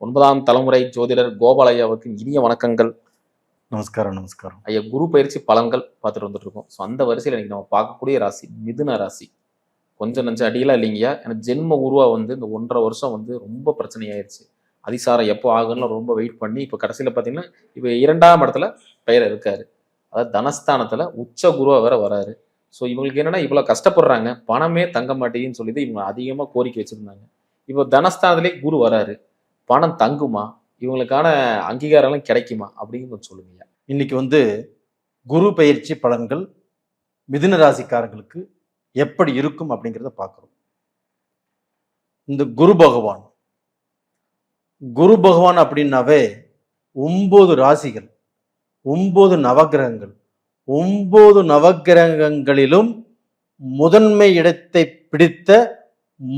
9ஆம் தலைமுறை ஜோதிடர் கோபால் ஐயாவுக்கு இனிய வணக்கங்கள். நமஸ்காரம், நமஸ்காரம். ஐயா, குரு பயிற்சி பலன்கள் பார்த்துட்டு வந்துட்டு இருக்கோம். ஸோ அந்த வரிசையில் இன்னைக்கு நம்ம பார்க்கக்கூடிய ராசி மிதுன ராசி. கொஞ்சம் நஞ்சம் அடியெல்லாம் இல்லைங்கய்யா. எனக்கு ஜென்ம உருவா வந்து இந்த 1.5 வருஷம் வந்து ரொம்ப பிரச்சனையாயிருச்சு. அதிசாரம் எப்போ ஆகுன்னு ரொம்ப வெயிட் பண்ணி இப்போ கடைசியில் பார்த்தீங்கன்னா இப்போ 2ஆம் இடத்துல பெயர் இருக்காரு. அதாவது தனஸ்தானத்தில் உச்ச குருவா வேற வராரு. ஸோ இவங்களுக்கு என்னன்னா இவ்வளோ கஷ்டப்படுறாங்க, பணமே தங்க மாட்டேங்குன்னு சொல்லிட்டு இவங்க அதிகமாக கோரிக்கை வச்சிருந்தாங்க. இப்போ தனஸ்தானத்திலே குரு வராரு, பணம் தங்குமா, இவங்களுக்கான அங்கீகாரம்லாம் கிடைக்குமா அப்படின்னு கொஞ்சம் சொல்லுங்க. இன்னைக்கு வந்து குரு பயிற்சி பலன்கள் மிதுன ராசிக்காரங்களுக்கு எப்படி இருக்கும் அப்படிங்கிறத பார்க்குறோம். இந்த குரு பகவான் அப்படின்னாவே 9 ராசிகள், 9 நவகிரகங்கள், 9 நவகிரகங்களிலும் முதன்மை இடத்தை பிடித்த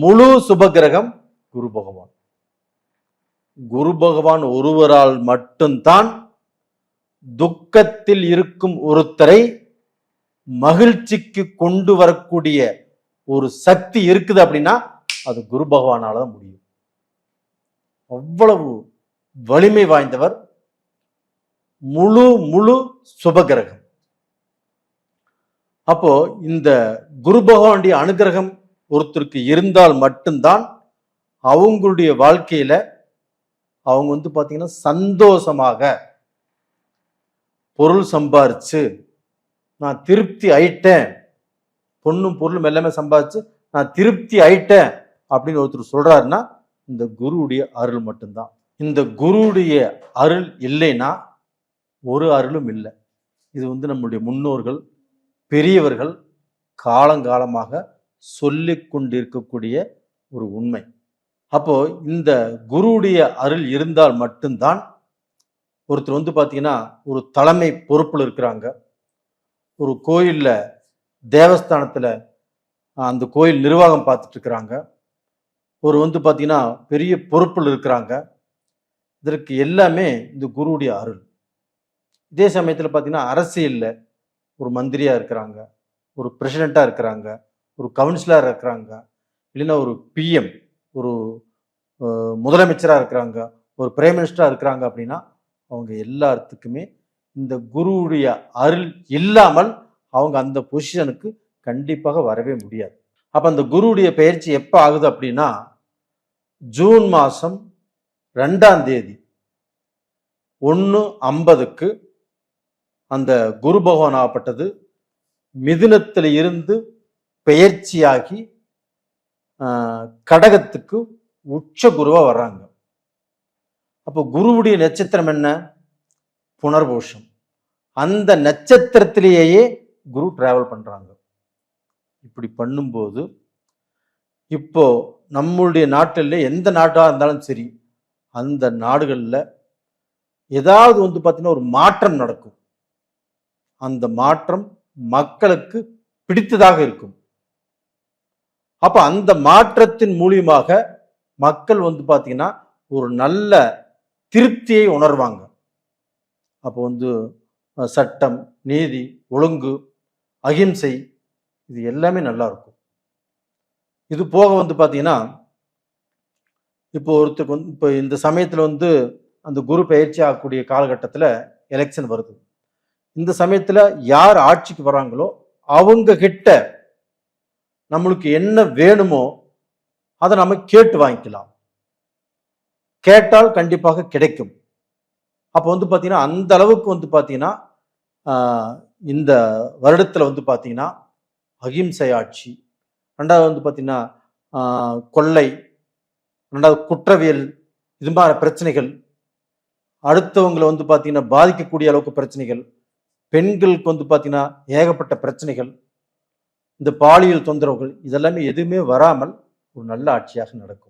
முழு சுபகிரகம் குரு பகவான். குரு பகவான் ஒருவரால் மட்டும்தான் துக்கத்தில் இருக்கும் ஒருத்தரை மகிழ்ச்சிக்கு கொண்டு வரக்கூடிய ஒரு சக்தி இருக்குது அப்படின்னா அது குரு பகவானால தான் முடியும். அவ்வளவு வலிமை வாய்ந்தவர், முழு சுபகிரகம். அப்போ இந்த குரு பகவானுடைய அனுகிரகம் ஒருத்தருக்கு இருந்தால் மட்டும்தான் அவங்களுடைய வாழ்க்கையில அவங்க வந்து பாத்தீங்கன்னா சந்தோஷமாக பொருள் சம்பாரிச்சு நான் திருப்தி ஆயிட்டேன், பொண்ணும் பொருளும் எல்லாமே சம்பாதிச்சு நான் திருப்தி ஆயிட்டேன் அப்படின்னு ஒருத்தர் சொல்றாருன்னா இந்த குருவுடைய அருள் மட்டும்தான். இந்த குருவுடைய அருள் இல்லைன்னா ஒரு அருளும் இல்லை. இது வந்து நம்முடைய முன்னோர்கள் பெரியவர்கள் காலங்காலமாக சொல்லி கொண்டிருக்கக்கூடிய ஒரு உண்மை. அப்போ இந்த குருவுடைய அருள் இருந்தால் மட்டும்தான் ஒருத்தர் வந்து பார்த்தீங்கன்னா ஒரு தலைமை பொறுப்பில் இருக்கிறாங்க, ஒரு கோயிலில் தேவஸ்தானத்தில் அந்த கோயில் நிர்வாகம் பார்த்துட்டு இருக்கிறாங்க, ஒரு வந்து பார்த்தீங்கன்னா பெரிய பொறுப்பில் இருக்கிறாங்க. இதற்கு எல்லாமே இந்த குருவுடைய அருள். இதே சமயத்தில் பார்த்தீங்கன்னா அரசியலில் ஒரு மந்திரியாக இருக்கிறாங்க, ஒரு பிரசிடெண்ட்டாக இருக்கிறாங்க, ஒரு கவுன்சிலராக இருக்கிறாங்க, இல்லைன்னா ஒரு பிஎம், ஒரு முதலமைச்சராக இருக்கிறாங்க, ஒரு பிரைம் மினிஸ்டராக இருக்கிறாங்க அப்படின்னா அவங்க எல்லாத்துக்குமே இந்த குருவுடைய அருள் இல்லாமல் அவங்க அந்த பொசிஷனுக்கு கண்டிப்பாக வரவே முடியாது. அப்ப அந்த குருவுடைய பயிற்சி எப்ப ஆகுது அப்படின்னா ஜூன் மாசம் 2ஆம் தேதி 1:50க்கு அந்த குரு பகவான் ஆகப்பட்டது மிதுனத்தில் இருந்து பெயர்ச்சியாகி கடகத்துக்கு உச்ச குருவா வர்றாங்க. அப்போ குருவுடைய நட்சத்திரம் என்ன? புனர்பூஷம். அந்த நட்சத்திரத்திலேயே குரு டிராவல் பண்றாங்க. இப்படி பண்ணும்போது இப்போ நம்மளுடைய நாட்டில் எந்த நாட்டாக இருந்தாலும் சரி, அந்த நாடுகளில் ஏதாவது வந்து பார்த்தீங்கன்னா ஒரு மாற்றம் நடக்கும். அந்த மாற்றம் மக்களுக்கு பிடித்ததாக இருக்கும். அப்ப அந்த மாற்றத்தின் மூலியமாக மக்கள் வந்து பார்த்தீங்கன்னா ஒரு நல்ல திருப்தியை உணர்வாங்க. அப்போ வந்து சட்டம், நீதி, ஒழுங்கு, அகிம்சை இது எல்லாமே நல்லா இருக்கும். இது போக வந்து பார்த்தீங்கன்னா இப்போ ஒருத்தருக்கு வந்து இப்போ இந்த சமயத்தில் வந்து அந்த குரு பயிற்சி ஆகக்கூடிய காலகட்டத்தில் எலெக்ஷன் வருது. இந்த சமயத்தில் யார் ஆட்சிக்கு வராங்களோ அவங்க கிட்ட நம்மளுக்கு என்ன வேணுமோ அதை நம்ம கேட்டு வாங்கிக்கலாம். கேட்டால் கண்டிப்பாக கிடைக்கும். அப்போ வந்து பார்த்தீங்கன்னா அந்த அளவுக்கு வந்து பார்த்தீங்கன்னா இந்த வருடத்தில் வந்து பார்த்தீங்கன்னா அகிம்சை ஆட்சி, ரெண்டாவது வந்து பார்த்தீங்கன்னா கொள்ளை, ரெண்டாவது குற்றவியல், இது மாதிரி பிரச்சனைகள், அடுத்தவங்களை வந்து பார்த்தீங்கன்னா பாதிக்கக்கூடிய அளவுக்கு பிரச்சனைகள், பெண்களுக்கு வந்து பார்த்தீங்கன்னா ஏகப்பட்ட பிரச்சனைகள், இந்த பாலியல் தொந்தரவுகள் இதெல்லாமே எதுவுமே வராமல் ஒரு நல்ல ஆட்சியாக நடக்கும்.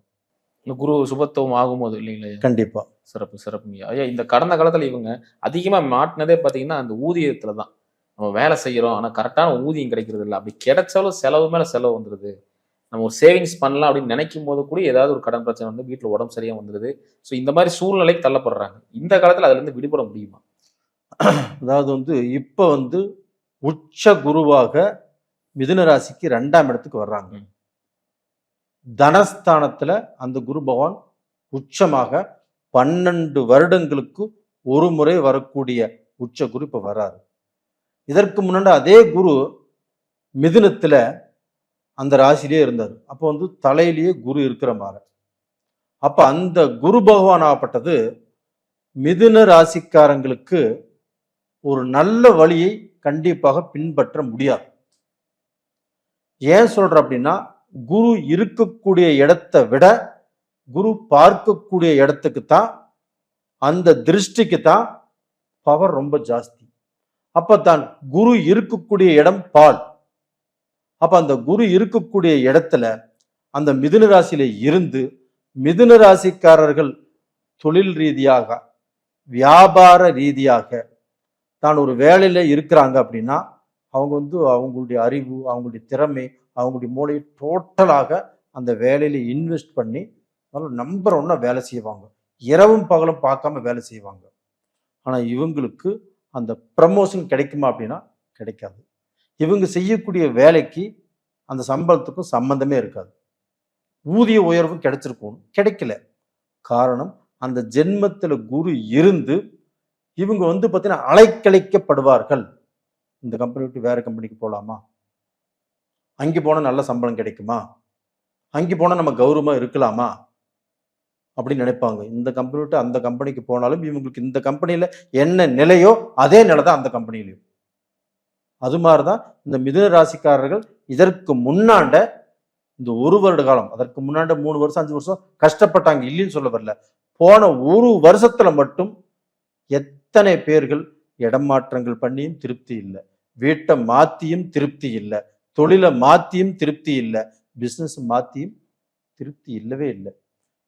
குரு சுபத்துவம் ஆகும்போது இல்லைங்களா? கண்டிப்பா. சிறப்பு சிறப்புங்க ஐயா. இந்த கடந்த காலத்துல இவங்க அதிகமா மாட்டினதே பாத்தீங்கன்னா அந்த ஊதியத்துல தான். நம்ம வேலை செய்யறோம், ஆனா கரெக்டான ஊதியம் கிடைக்கிறது இல்லை. அப்படி கிடைச்சாலும் செலவு மேல செலவு வந்துடுது. நம்ம ஒரு சேவிங்ஸ் பண்ணலாம் அப்படின்னு நினைக்கும் போது கூட ஏதாவது ஒரு கடன் பிரச்சனை வந்து வீட்டுல உடம்பு சரியா வந்துடுது. ஸோ இந்த மாதிரி சூழ்நிலைக்கு தள்ளப்படுறாங்க. இந்த காலத்துல அதுல இருந்து விடுபட முடியுமா? அதாவது வந்து இப்ப வந்து உச்ச குருவாக மிதுன ராசிக்கு 2ஆம் இடத்துக்கு வர்றாங்க. தனஸ்தானத்துல அந்த குரு பகவான் உச்சமாக 12 வருடங்களுக்கு ஒரு முறை வரக்கூடிய உச்ச குரு இப்ப வராரு. இதற்கு முன்னாடி அதே குரு மிதுனத்துல அந்த ராசியிலே இருந்தார். அப்போ வந்து தலையிலேயே குரு இருக்கிற மாதிரி. அப்ப அந்த குரு பகவான் ஆகப்பட்டது மிதுன ராசிக்காரங்களுக்கு ஒரு நல்ல வழியை கண்டிப்பாக பின்பற்ற முடியாது. ஏன் சொல்ற அப்படின்னா, குரு இருக்கக்கூடிய இடத்தை விட குரு பார்க்கக்கூடிய இடத்துக்கு தான், அந்த திருஷ்டிக்கு தான் பவர் ரொம்ப ஜாஸ்தி. அப்பதான் குரு இருக்கக்கூடிய இடம் பால். அப்ப அந்த குரு இருக்கக்கூடிய இடத்துல அந்த மிதுன ராசியில இருந்து மிதுன ராசிக்காரர்கள் தொழில் ரீதியாக, வியாபார ரீதியாக தான் ஒரு வேலையில இருக்கிறாங்க அப்படின்னா, அவங்க வந்து அவங்களுடைய அறிவு, அவங்களுடைய திறமை, அவங்களுடைய மூளையை டோட்டலாக அந்த வேலையில இன்வெஸ்ட் பண்ணி நம்பர் ஒன்னா வேலை செய்வாங்க. இரவும் பகலும் பார்க்காம வேலை செய்வாங்க. ஆனா இவங்களுக்கு அந்த ப்ரமோஷன் கிடைக்குமா அப்படின்னா கிடைக்காது. இவங்க செய்யக்கூடிய வேலைக்கு அந்த சம்பளத்துக்கும் சம்பந்தமே இருக்காது. ஊதிய உயர்வும் கிடைச்சிருக்கும், கிடைக்கல. காரணம், அந்த ஜென்மத்துல குரு இருந்து இவங்க வந்து பார்த்தீங்கன்னா அலைக்கழிக்கப்படுவார்கள். இந்த கம்பெனி விட்டு வேற கம்பெனிக்கு போகலாமா, அங்கே போனால் நல்ல சம்பளம் கிடைக்குமா, அங்கே போனால் நம்ம கௌரவமா இருக்கலாமா அப்படின்னு நினைப்பாங்க. இந்த கம்பெனி விட்டு அந்த கம்பெனிக்கு போனாலும் இவங்களுக்கு இந்த கம்பெனியில என்ன நிலையோ அதே நிலை தான் அந்த கம்பெனிலையும். அது மாதிரிதான் இந்த மிதுன ராசிக்காரர்கள் இதற்கு முன்னாண்ட இந்த ஒரு வருட காலம், அதற்கு முன்னாண்ட 3 வருஷம் 5 வருஷம் கஷ்டப்பட்டாங்க, இல்லைன்னு சொல்ல வரல. போன ஒரு வருஷத்துல மட்டும் எத்தனை பேர்கள் இடமாற்றங்கள் பண்ணியும் திருப்தி இல்லை, வீட்டை மாத்தியும் திருப்தி இல்லை, தொழிலை மாத்தியும் திருப்தி இல்லை, பிசினஸ் மாத்தியும் திருப்தி இல்லவே இல்லை.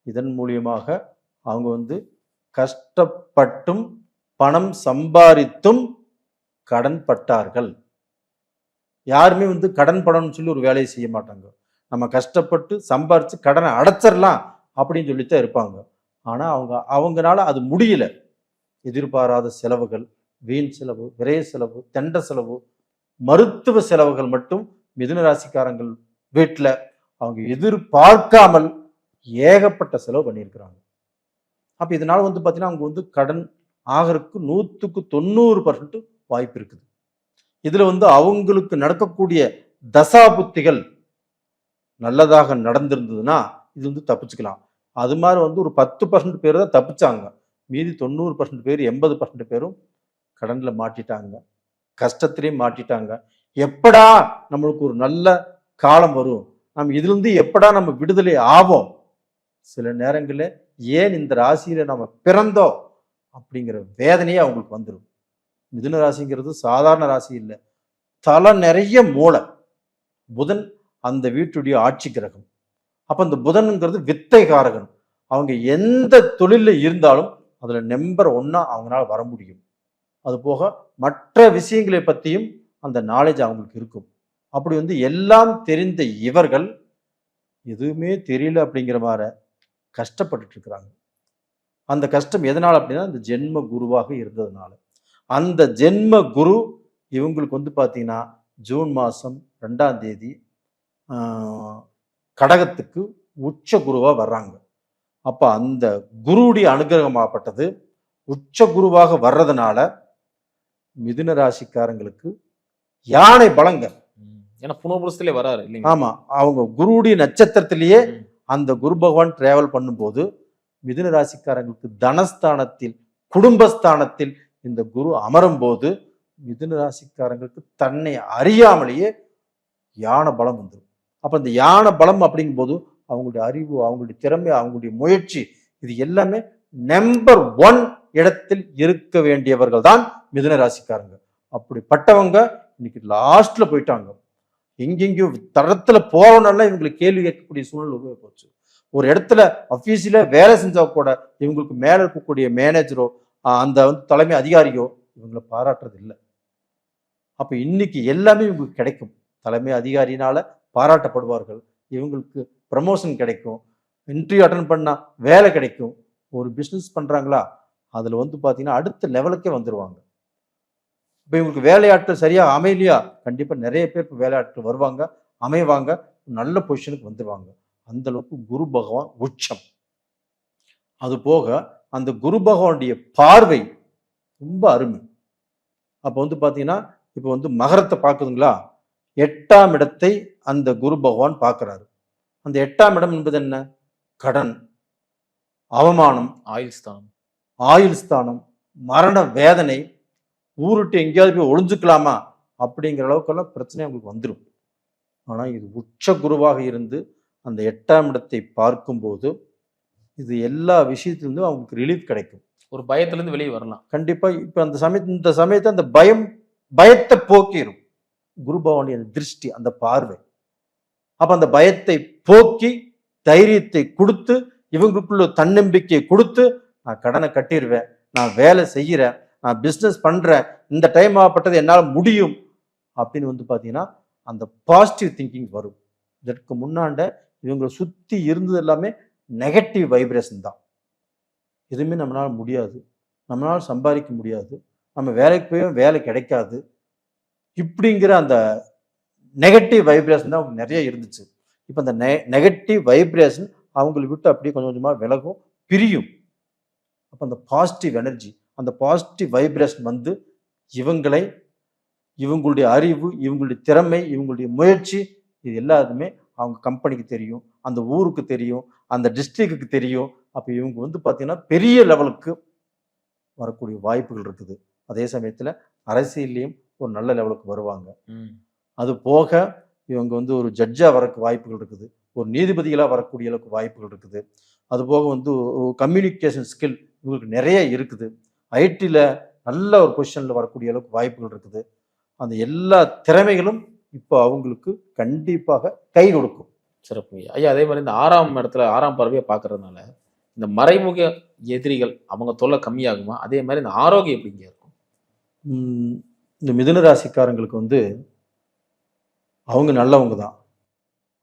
இதன் மூலியமாக அவங்க வந்து கஷ்டப்பட்டும் பணம் சம்பாதித்தும் கடன் பட்டார்கள். யாருமே வந்து கடன் படம்னு சொல்லி ஒரு வேலையை செய்ய மாட்டாங்க. நம்ம கஷ்டப்பட்டு சம்பாரிச்சு கடனை அடைச்சிடலாம் அப்படின்னு சொல்லித்தான் இருப்பாங்க. ஆனா அவங்கனால அது முடியல. எதிர்பாராத செலவுகள், வீண் செலவு, விரைய செலவு, தெண்ட செலவு, மருத்துவ செலவுகள் மட்டும் மிதுன ராசிக்காரங்கள் வீட்டுல அவங்க எதிர்பார்க்காமல் ஏகப்பட்ட செலவு பண்ணியிருக்கிறாங்க. அப்ப இதனால வந்து பாத்தீங்கன்னா அவங்க வந்து கடன் ஆகிறதுக்கு 100% வாய்ப்பு இருக்குது. இதுல வந்து அவங்களுக்கு நடக்கக்கூடிய தசாபுத்திகள் நல்லதாக நடந்திருந்ததுன்னா இது வந்து தப்பிச்சுக்கலாம். அது மாதிரி வந்து ஒரு 10% பேர் தான் தப்பிச்சாங்க. மீதி 90% பேர் 80% பேரும் கடன்ல மாட்டிட்டாங்க, கஷ்டத்திலையும் மாட்டிட்டாங்க. எப்படா நம்மளுக்கு ஒரு நல்ல காலம் வரும், நம்ம இதுல இருந்து எப்படா நம்ம விடுதலை ஆவோம், சில நேரங்களில் ஏன் இந்த ராசியில நம்ம பிறந்தோம் அப்படிங்கிற வேதனையே அவங்களுக்கு வந்துடும். மிதுன ராசிங்கிறது சாதாரண ராசி இல்லை, தலை நிறைய மூளை. புதன் அந்த வீட்டுடைய ஆட்சி கிரகம். அப்ப அந்த புதன்ங்கிறது வித்தைகாரகன். அவங்க எந்த தொழில இருந்தாலும் அதுல நம்பர் 1 அவங்களால வர முடியும். அது போக மற்ற விஷயங்களை பத்தியும் அந்த நாலேஜ் அவங்களுக்கு இருக்கும். அப்படி வந்து எல்லாம் தெரிந்த இவர்கள் எதுவுமே தெரியல அப்படிங்கிற மாதிரி கஷ்டப்பட்டுட்டு இருக்கிறாங்க. அந்த கஷ்டம் எதனால அப்படின்னா அந்த ஜென்ம குருவாக இருந்ததுனால. அந்த ஜென்ம குரு இவங்களுக்கு வந்து பார்த்தீங்கன்னா ஜூன் மாதம் 2ஆம் தேதி கடகத்துக்கு உச்ச குருவா வர்றாங்க. அப்ப அந்த குருவுடைய அனுகிரகமாகப்பட்டது உச்ச குருவாக வர்றதுனால மிதுன ராசிக்காரங்களுக்கு யானை பலங்க. ஏன்னா புனர்புருஷத்திலே வராரு இல்லைங்க. ஆமா, அவங்க குருவுடைய நட்சத்திரத்திலேயே அந்த குரு பகவான் டிராவல் பண்ணும்போது மிதுன ராசிக்காரங்களுக்கு தனஸ்தானத்தில், குடும்பஸ்தானத்தில் இந்த குரு அமரும் போது மிதுன ராசிக்காரங்களுக்கு தன்னை அறியாமலேயே யானை பலம் வந்துடும். அப்ப இந்த யானை பலம் அப்படிங்கும் போது அவங்களுடைய அறிவு, அவங்களுடைய திறமை, அவங்களுடைய முயற்சி, இது எல்லாமே நம்பர் 1 இடத்தில் இருக்க வேண்டியவர்கள் தான் மிதுன ராசிக்காரங்க. அப்படிப்பட்டவங்க இன்னைக்கு லாஸ்ட்ல போயிட்டாங்க. எங்கெங்கயும் தரத்துல போறவனால இவங்களுக்கு கேள்வி கேட்கக்கூடிய சூழ்நிலை உருவாகி போச்சு. ஒரு இடத்துல அஃபீஸில வேலை செஞ்சா கூட இவங்களுக்கு மேல இருக்கக்கூடிய மேனேஜரோ அந்த வந்து தலைமை அதிகாரியோ இவங்களை பாராட்டுறது இல்லை. அப்ப இன்னைக்கு எல்லாமே இவங்களுக்கு கிடைக்கும். தலைமை அதிகாரினால பாராட்டப்படுவார்கள், இவங்களுக்கு ப்ரமோஷன் கிடைக்கும், இன்டர்வியூ அட்டன் பண்ணா வேலை கிடைக்கும். ஒரு பிஸ்னஸ் பண்றாங்களா அதுல வந்து பாத்தீங்கன்னா அடுத்த லெவலுக்கே வந்துருவாங்க. இப்போ இவங்களுக்கு வேலையாட்கள் சரியா அமையலையா, கண்டிப்பா நிறைய பேர் வேலையாட்கள் வருவாங்க, அமைவாங்க, நல்ல பொசிஷனுக்கு வந்துடுவாங்க. அந்த அளவுக்கு குரு பகவான் உச்சம். அது போக அந்த குரு பகவானுடைய பார்வை ரொம்ப அருமை. அப்போ வந்து பார்த்தீங்கன்னா இப்போ வந்து மகரத்தை பார்க்குதுங்களா, 8ஆம் இடத்தை அந்த குரு பகவான் பார்க்குறாரு. அந்த 8ஆம் இடம் என்பது என்ன? கடன், அவமானம், ஆயுள் ஸ்தானம். ஆயுள் ஸ்தானம், மரண வேதனை, ஊருட்டு எங்கேயாவது போய் ஒளிஞ்சுக்கலாமா அப்படிங்கிற அளவுக்கெல்லாம் பிரச்சனை உங்களுக்கு வந்துடும். ஆனால் இது உச்ச குருவாக இருந்து அந்த 8ஆம் இடத்தை பார்க்கும்போது இது எல்லா விஷயத்திலிருந்தும் அவங்களுக்கு ரிலீஃப் கிடைக்கும். ஒரு பயத்திலிருந்து வெளியே வரலாம். கண்டிப்பா இப்ப இந்த சமயத்தை அந்த பயத்தை போக்கிடும் குரு பகவானுடைய அந்த திருஷ்டி, அந்த பார்வை. அப்ப அந்த பயத்தை போக்கி தைரியத்தை கொடுத்து இவங்களுக்குள்ள தன்னம்பிக்கையை கொடுத்து, நான் கடனை கட்டிடுவேன், நான் வேலை செய்யறேன், நான் பிசினஸ் பண்றேன், இந்த டைம் ஆகப்பட்டது என்னால் முடியும் அப்படின்னு வந்து பாத்தீங்கன்னா அந்த பாசிட்டிவ் திங்கிங் வரும். இதற்கு முன்னாண்ட இவங்களை சுத்தி இருந்தது எல்லாமே நெகட்டிவ் வைப்ரேஷன் தான். எதுவுமே நம்மளால முடியாது, நம்மளால சம்பாதிக்க முடியாது, நம்ம வேலைக்கு போய் வேலை கிடைக்காது, இப்படிங்கிற அந்த நெகட்டிவ் வைப்ரேஷன் தான் அவங்க நிறைய இருந்துச்சு. இப்போ அந்த நெகட்டிவ் வைப்ரேஷன் அவங்களை விட்டு அப்படியே கொஞ்சம் கொஞ்சமாக விலகும், பிரியும். அப்போ அந்த பாசிட்டிவ் எனர்ஜி, அந்த பாசிட்டிவ் வைப்ரேஷன் வந்து இவங்களுடைய அறிவு, இவங்களுடைய திறமை, இவங்களுடைய முயற்சி, இது எல்லாத்துமே அவங்க கம்பெனிக்கு தெரியும், அந்த ஊருக்கு தெரியும், அந்த டிஸ்ட்ரிக்டுக்கு தெரியும். அப்போ இவங்க வந்து பார்த்தீங்கன்னா பெரிய லெவலுக்கு வரக்கூடிய வாய்ப்புகள் இருக்குது. அதே சமயத்தில் அரசியல்லையும் ஒரு நல்ல லெவலுக்கு வருவாங்க. அது போக இவங்க வந்து ஒரு ஜட்ஜாக வரக்கு வாய்ப்புகள் இருக்குது, ஒரு நீதிபதிகளாக வரக்கூடிய அளவுக்கு வாய்ப்புகள் இருக்குது. அது போக வந்து ஒரு கம்யூனிகேஷன் ஸ்கில் இவங்களுக்கு நிறைய இருக்குது. ஐடியில் நல்ல ஒரு பொசிஷனில் வரக்கூடிய அளவுக்கு வாய்ப்புகள் இருக்குது. அந்த எல்லா திறமைகளும் இப்போ அவங்களுக்கு கண்டிப்பாக கை கொடுக்கும். சிறப்பு ஐயா. அதே மாதிரி இந்த 6ஆம் இடத்துல 6ஆம் பார்வையை பார்க்கறதுனால இந்த மறைமுக எதிரிகள் அவங்க தொல்லை கம்மியாகுமா? அதே மாதிரி இந்த ஆரோக்கியம் எப்படிங்க இருக்கும்? இந்த மிதுன ராசிக்காரங்களுக்கு வந்து அவங்க நல்லவங்க தான்,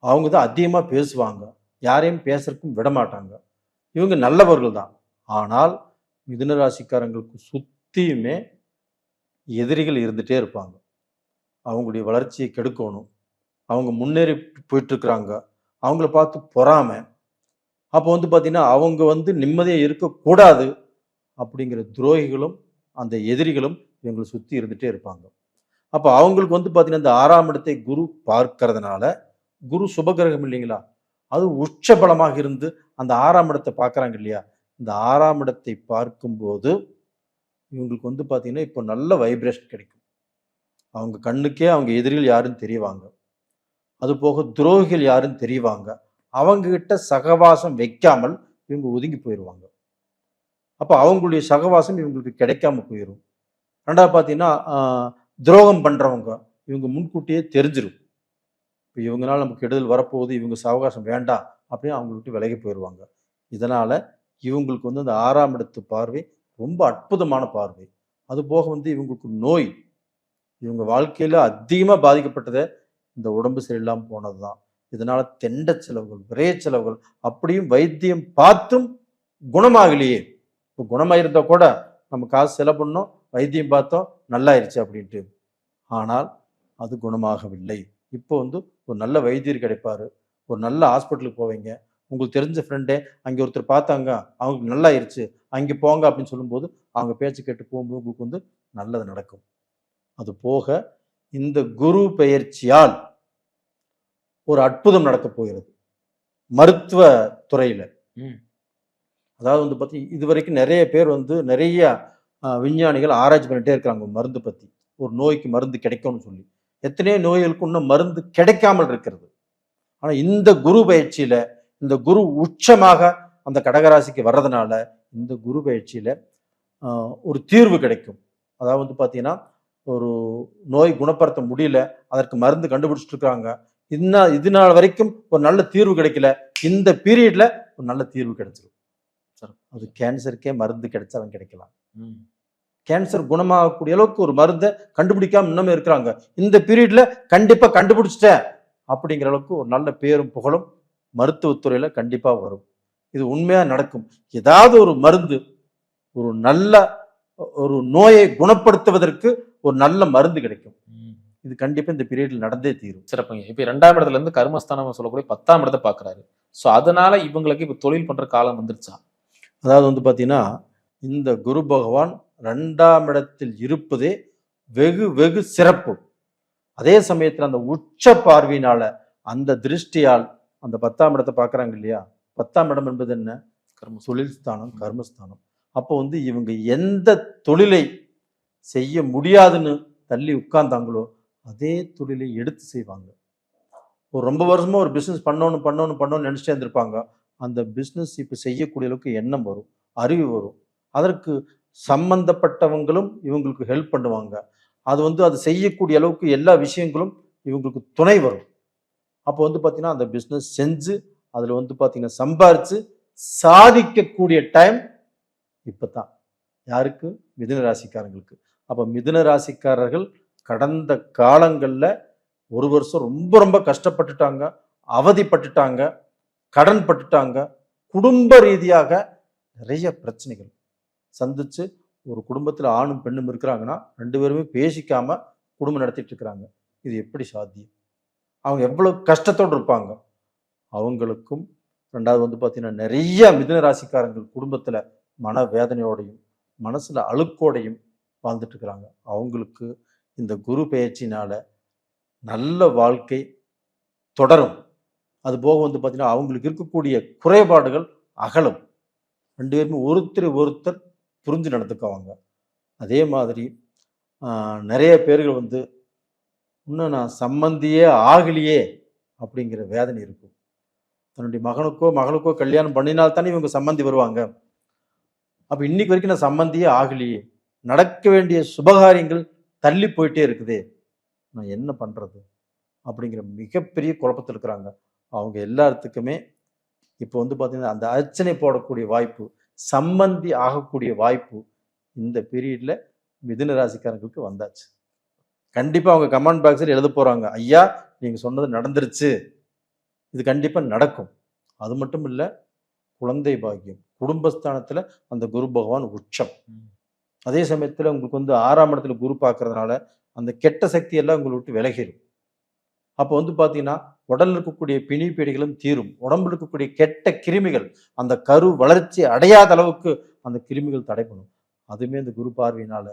அவங்க தான் அதிகமாக பேசுவாங்க, யாரையும் பேசுறதுக்கும் விட மாட்டாங்க, இவங்க நல்லவர்கள் தான். ஆனால் மிதுன ராசிக்காரங்களுக்கு சுத்தியுமே எதிரிகள் இருந்துகிட்டே இருப்பாங்க. அவங்களுடைய வளர்ச்சியை கெடுக்கணும், அவங்க முன்னேறி போயிட்டு இருக்கிறாங்க, அவங்கள பார்த்து பொறாமை. அப்போ வந்து பார்த்தீங்கன்னா அவங்க வந்து நிம்மதியாக இருக்கக்கூடாது அப்படிங்கிற துரோகிகளும் அந்த எதிரிகளும் இவங்களை சுற்றி இருந்துகிட்டே இருப்பாங்க. அப்போ அவங்களுக்கு வந்து பார்த்தீங்கன்னா இந்த 6ஆம் இடத்தை குரு பார்க்கறதுனால, குரு சுபகிரகம் இல்லைங்களா, அது உச்ச பலமாக இருந்து அந்த 6ஆம் இடத்தை பார்க்குறாங்க இல்லையா, இந்த 6ஆம் இடத்தை பார்க்கும்போது இவங்களுக்கு வந்து பார்த்தீங்கன்னா இப்போ நல்ல வைப்ரேஷன் கிடைக்கும். அவங்க கண்ணுக்கே அவங்க எதிரிகள் யாருன்னு தெரியவாங்க, அது போக துரோகிகள் யாருன்னு தெரியவாங்க. அவங்க கிட்ட சகவாசம் வைக்காமல் இவங்க ஒதுங்கி போயிடுவாங்க. அப்போ அவங்களுடைய சகவாசம் இவங்களுக்கு கிடைக்காம போயிடும். ரெண்டாவது பார்த்தீங்கன்னா துரோகம் பண்றவங்க இவங்க முன்கூட்டியே தெரிஞ்சிடும், இப்போ இவங்களால நமக்கு கெடுதல் வரப்போகுது, இவங்க சவகாசம் வேண்டாம் அப்படின்னு அவங்க விட்டு விலகி போயிடுவாங்க. இதனால இவங்களுக்கு வந்து அந்த 6ஆம் இடத்து பார்வை ரொம்ப அற்புதமான பார்வை. அது போக வந்து இவங்களுக்கு நோய், இவங்க வாழ்க்கையில அதிகமாக பாதிக்கப்பட்டதை இந்த உடம்பு சரியில்லாமல் போனது தான். இதனால தெண்ட செலவுகள், விரைய செலவுகள், அப்படியும் வைத்தியம் பார்த்தும் குணமாகலையே. இப்போ குணமாயிருந்தா கூட நம்ம காசு செலவு பண்ணோம், வைத்தியம் பார்த்தோம், நல்லாயிருச்சு அப்படின்ட்டு. ஆனால் அது குணமாகவில்லை. இப்போ வந்து ஒரு நல்ல வைத்தியர் கிடைப்பாரு, ஒரு நல்ல ஹாஸ்பிட்டலுக்கு போவீங்க, உங்களுக்கு தெரிஞ்ச ஃப்ரெண்டே அங்கே ஒருத்தர் பார்த்தாங்க, அவங்களுக்கு நல்லாயிருச்சு, அங்கே போங்க அப்படின்னு சொல்லும்போது அவங்க பேச்சு கேட்டு போகும்போது உங்களுக்கு வந்து நல்லது நடக்கும். அது போக இந்த குரு பெயர்ச்சியால் ஒரு அற்புதம் நடக்க போகிறது மருத்துவ துறையில. அதாவது வந்து பார்த்தீங்கன்னா இதுவரைக்கும் நிறைய பேர் வந்து நிறைய விஞ்ஞானிகள் ஆராய்ச்சி பண்ணிட்டே இருக்காங்க மருந்து பத்தி, ஒரு நோய்க்கு மருந்து கிடைக்கும்னு சொல்லி. எத்தனையோ நோய்களுக்கு இன்னும் மருந்து கிடைக்காமல் இருக்கிறது. ஆனா இந்த குரு பயிற்சியில, இந்த குரு உச்சமாக அந்த கடகராசிக்கு வர்றதுனால இந்த குரு பயிற்சியில ஒரு தீர்வு கிடைக்கும். அதாவது வந்து பார்த்தீங்கன்னா ஒரு நோய் குணப்படுத்த முடியல, அதற்கு மருந்து கண்டுபிடிச்சிட்டு இருக்காங்க, இது நாள் வரைக்கும் ஒரு நல்ல தீர்வு கிடைக்கல, இந்த பீரியட்ல ஒரு நல்ல தீர்வு கிடைச்சிடும். அது கேன்சருக்கே மருந்து கிடைச்சாலும் கிடைக்கலாம். கேன்சர் குணமாகக்கூடிய அளவுக்கு ஒரு மருந்தை கண்டுபிடிக்காம இன்னுமே இருக்கிறாங்க, இந்த பீரியட்ல கண்டிப்பா கண்டுபிடிச்சிட்டேன் அப்படிங்கிற அளவுக்கு ஒரு நல்ல பேரும் புகழும் மருத்துவத்துறையில கண்டிப்பா வரும். இது உண்மையா நடக்கும். ஏதாவது ஒரு மருந்து ஒரு நல்ல ஒரு நோயை குணப்படுத்துவதற்கு ஒரு நல்ல மருந்து கிடைக்கும். இது கண்டிப்பா இந்த பீரியட்ல நடந்தே தீரும். சிறப்புங்க. இப்ப 2ஆம் இடத்துல இருந்து கர்மஸ்தானம் சொல்லக்கூடிய 10ஆம் இடத்தை பாக்குறாரு. சோ அதனால இவங்களுக்கு இப்ப தொழில் பண்ற காலம் வந்துருச்சா? அதாவது வந்து பார்த்தீங்கன்னா இந்த குரு பகவான் 2ஆம் இடத்தில் இருப்பதே வெகு வெகு சிறப்பு. அதே சமயத்தில் அந்த உச்ச பார்வையினால அந்த திருஷ்டியால் அந்த 10ஆம் இடத்தை பார்க்குறாங்க இல்லையா? 10ஆம் இடம் என்பது என்ன? தொழில் ஸ்தானம், கர்மஸ்தானம். அப்போ வந்து இவங்க எந்த தொழிலை செய்ய முடியாதுன்னு தள்ளி உட்கார்ந்தாங்களோ அதே தொழிலை எடுத்து செய்வாங்க. ஒரு ரொம்ப வருஷமா ஒரு பிஸ்னஸ் பண்ணணும்னு நினைச்சிட்டே இருந்திருப்பாங்க. அந்த பிஸ்னஸ் இப்போ செய்யக்கூடிய அளவுக்கு எண்ணம் வரும், அறிவு வரும். அதற்கு சம்பந்தப்பட்டவங்களும் இவங்களுக்கு ஹெல்ப் பண்ணுவாங்க. அது வந்து அது செய்யக்கூடிய அளவுக்கு எல்லா விஷயங்களும் இவங்களுக்கு துணை வரும். அப்போ வந்து பார்த்தீங்கன்னா அந்த பிஸ்னஸ் செஞ்சு அதில் வந்து பார்த்தீங்கன்னா சம்பாரித்து சாதிக்கக்கூடிய டைம் இப்போ தான். யாருக்கு? மிதுன ராசிக்காரங்களுக்கு. அப்போ மிதுன ராசிக்காரர்கள் கடந்த காலங்களில் ஒரு வருஷம் ரொம்ப ரொம்ப கஷ்டப்பட்டுட்டாங்க, அவதிப்பட்டுட்டாங்க, கடன் பட்டுட்டாங்க, குடும்ப ரீதியாக நிறைய பிரச்சனைகள் சந்திச்சு ஒரு குடும்பத்தில் ஆணும் பெண்ணும் இருக்கிறாங்கன்னா 2 பேருமே பேசிக்காம குடும்பம் நடத்திட்டு இருக்கிறாங்க. இது எப்படி சாத்தியம்? அவங்க எவ்வளவு கஷ்டத்தோடு இருப்பாங்க. அவங்களுக்கும் 2வது வந்து பார்த்தீங்கன்னா நிறைய மிதுன ராசிக்காரங்கள் குடும்பத்தில் மனவேதனையோடையும் மனசுல அழுக்கோடையும் வாழ்ந்துட்டு இருக்கிறாங்க. அவங்களுக்கு இந்த குரு பெயர்ச்சினால நல்ல வாழ்க்கை தொடரும். அது போக வந்து பார்த்தீங்கன்னா அவங்களுக்கு இருக்கக்கூடிய குறைபாடுகள் அகலும். 2 பேருமே ஒருத்தர் புரிஞ்சு நடந்துக்குவாங்க. அதே மாதிரி நிறைய பேர்கள் வந்து இன்னும் நான் சம்மந்தியே ஆகலையே அப்படிங்கிற வேதனை இருக்கும். தன்னுடைய மகனுக்கோ மகளுக்கோ கல்யாணம் பண்ணினால்தானே இவங்க சம்மந்தி வருவாங்க. அப்போ இன்னைக்கு வரைக்கும் நான் சம்மந்தியே ஆகலையே, நடக்க வேண்டிய சுபகாரியங்கள் தள்ளி போயிட்டே இருக்குதே, நான் என்ன பண்றது அப்படிங்கிற மிகப்பெரிய குழப்பத்தில் இருக்கிறாங்க. அவங்க எல்லாத்துக்குமே இப்போ வந்து பார்த்தீங்கன்னா அந்த அர்ச்சனை போடக்கூடிய வாய்ப்பு, சம்மந்தி ஆகக்கூடிய வாய்ப்பு இந்த பீரியட்ல மிதுன ராசிக்காரங்களுக்கு வந்தாச்சு. கண்டிப்பாக அவங்க கமெண்ட் பாக்ஸில் எழுத போகிறாங்க, ஐயா நீங்கள் சொன்னது நடந்துருச்சு, இது கண்டிப்பாக நடக்கும். அது மட்டும் இல்லை, குழந்தை பாக்கியம், குடும்பஸ்தானத்தில் அந்த குரு பகவான் உச்சம். அதே சமயத்தில் உங்களுக்கு வந்து 6ஆம் இடத்துல குரு பார்க்கறதுனால அந்த கெட்ட சக்தி எல்லாம் உங்களை விட்டு விலகிடும். அப்போ வந்து பார்த்தீங்கன்னா உடலில் இருக்கக்கூடிய பிணி பீடிகளும் தீரும். உடம்புல இருக்கக்கூடிய கெட்ட கிருமிகள் அந்த கரு வளர்ச்சி அடையாத அளவுக்கு அந்த கிருமிகள் தடைப்படும். அதுவுமே இந்த குரு பார்வையினால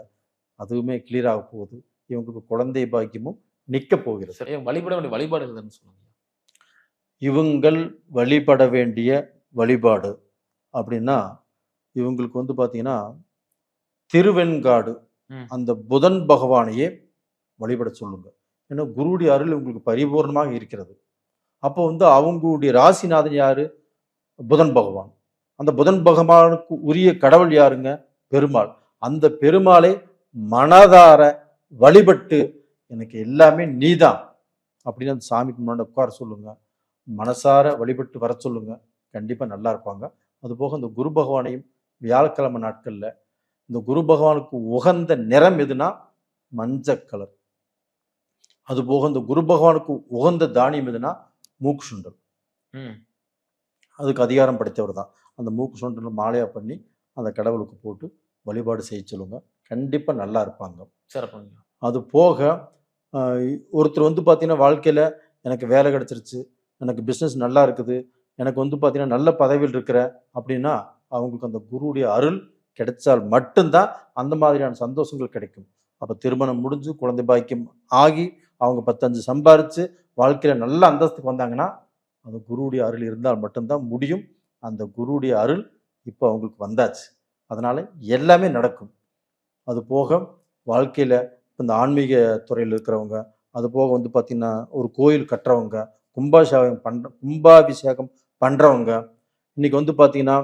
அதுவுமே கிளியர் ஆக போகுது. இவங்களுக்கு குழந்தை பாக்கியமும் நிற்க போகிறது. சரி, வழிபட வேண்டிய வழிபாடுகள் சொல்லுங்க. இவங்கள் வழிபட வேண்டிய வழிபாடு அப்படின்னா இவங்களுக்கு வந்து பார்த்தீங்கன்னா திருவெண்காடு அந்த புதன் பகவானையே வழிபட சொல்லுங்க. ஏன்னா குருவுடைய அருள் உங்களுக்கு பரிபூர்ணமாக இருக்கிறது. அப்போ வந்து அவங்களுடைய ராசிநாதன் யாரு? புதன் பகவான். அந்த புதன் பகவானுக்கு உரிய கடவுள் யாருங்க? பெருமாள். அந்த பெருமாளை மனதார வழிபட்டு எனக்கு எல்லாமே நீதான் அப்படின்னு அந்த சாமிக்கு முன்னாடி உட்கார சொல்லுங்க. மனசார வழிபட்டு வர சொல்லுங்க. கண்டிப்பா நல்லா இருப்பாங்க. அதுபோக இந்த குரு பகவானையும் வியாழக்கிழமை நாட்கள்ல இந்த குரு பகவானுக்கு உகந்த நிறம் எதுனா மஞ்சள் கலர். அதுபோக இந்த குரு பகவானுக்கு உகந்த தானியம் எதுனா மூக்கு சுண்டல். அதுக்கு அதிகாரம் படைத்தவர் தான். அந்த மூக்கு சுண்டல் மாலையா பண்ணி அந்த கடவுளுக்கு போட்டு வழிபாடு செய்ய சொல்லுங்க. கண்டிப்பா நல்லா இருப்பாங்க. சிறப்புங்க. அது போக ஒருத்தர் வந்து பார்த்தீங்கன்னா வாழ்க்கையில எனக்கு வேலை கிடைச்சிருச்சு, எனக்கு பிஸ்னஸ் நல்லா இருக்குது, எனக்கு வந்து பார்த்தீங்கன்னா நல்ல பதவியில் இருக்கிற அப்படின்னா அவங்களுக்கு அந்த குருவுடைய அருள் கிடைச்சால் மட்டும்தான் அந்த மாதிரியான சந்தோஷங்கள் கிடைக்கும். அப்போ திருமணம் முடிஞ்சு குழந்தை பாக்கியம் ஆகி அவங்க 10 சம்பாரிச்சு வாழ்க்கையில நல்ல அந்தஸ்துக்கு வந்தாங்கன்னா அந்த குருவுடைய அருள் இருந்தால் மட்டும்தான் முடியும். அந்த குருவுடைய அருள் இப்போ அவங்களுக்கு வந்தாச்சு. அதனால எல்லாமே நடக்கும். அது போக வாழ்க்கையில இந்த ஆன்மீக துறையில் இருக்கிறவங்க, அது போக வந்து பார்த்தீங்கன்னா ஒரு கோயில் கட்டுறவங்க, கும்பாபிஷேகம் பண்றவங்க, இன்னைக்கு வந்து பார்த்தீங்கன்னா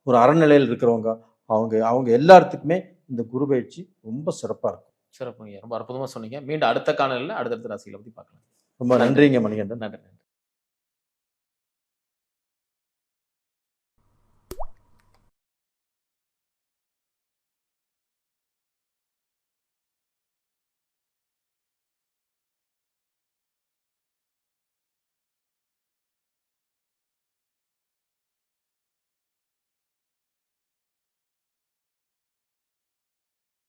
ஒரு அறநிலையில் இருக்கிறவங்க, அவங்க எல்லாத்துக்குமே இந்த குரு பயிற்சி ரொம்ப சிறப்பா இருக்கும். சிறப்புங்க. ரொம்ப அற்புதமா சொன்னீங்க. மீண்டும் அடுத்த காணொளியில் அடுத்தடுத்த ராசிகளை பற்றி பார்க்கலாம். ரொம்ப நன்றிங்க மணிகண்டன். நன்றி.